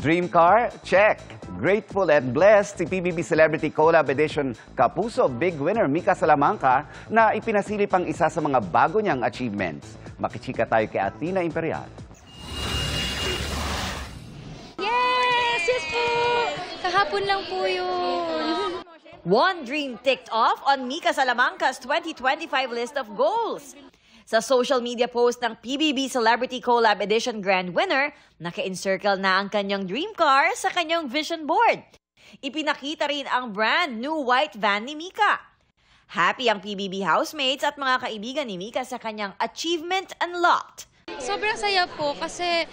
Dream car? Check. Grateful and blessed si PBB Celebrity Collab Edition Kapuso Big Winner Mika Salamanca na ipinasili pang isa sa mga bago niyang achievements. Makichika tayo kay Athena Imperial. Yes! Yes po! Kahapon lang po yun. One dream ticked off on Mika Salamanca's 2025 list of goals. Sa social media post ng PBB Celebrity Collab Edition Grand Winner, naka-encircle na ang kanyang dream car sa kanyang vision board. Ipinakita rin ang brand new white van ni Mika. Happy ang PBB housemates at mga kaibigan ni Mika sa kanyang achievement unlocked. Sobrang saya po kasi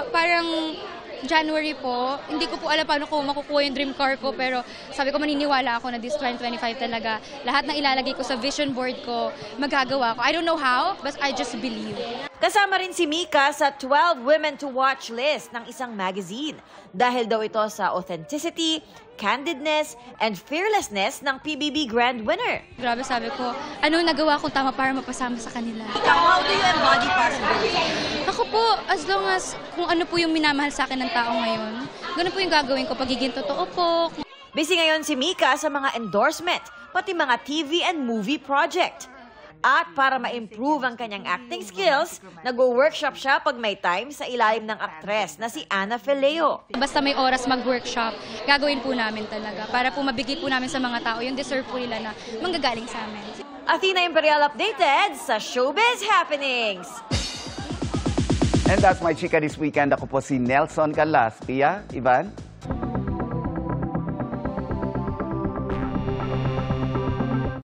parang January po, hindi ko po alam paano ko makukuha yung dream car ko, pero sabi ko maniniwala ako na this 2025 talaga. Lahat ng ilalagay ko sa vision board ko, magagawa ko. I don't know how, but I just believe. Kasama rin si Mika sa 12 Women to Watch list ng isang magazine. Dahil daw ito sa authenticity, candidness, and fearlessness ng PBB Grand Winner. Grabe, sabi ko, anong nagawa kong tama para mapasama sa kanila? How do you embody possibility? Ako po, as long as kung ano po yung minamahal sa akin ng tao ngayon, ganun po yung gagawin ko, pagiging totoo po. Busy ngayon si Mika sa mga endorsement, pati mga TV and movie project. At para ma-improve ang kanyang acting skills, nag-workshop siya pag may time sa ilalim ng aktres na si Ana Fileo. Basta may oras mag-workshop, gagawin po namin talaga para po mabigay po namin sa mga tao yung deserve po nila na manggagaling sa amin. Athena Imperial updated sa Showbiz Happenings. And that's my chika this weekend. Ako po si Nelson Calas. Pia, Ivan?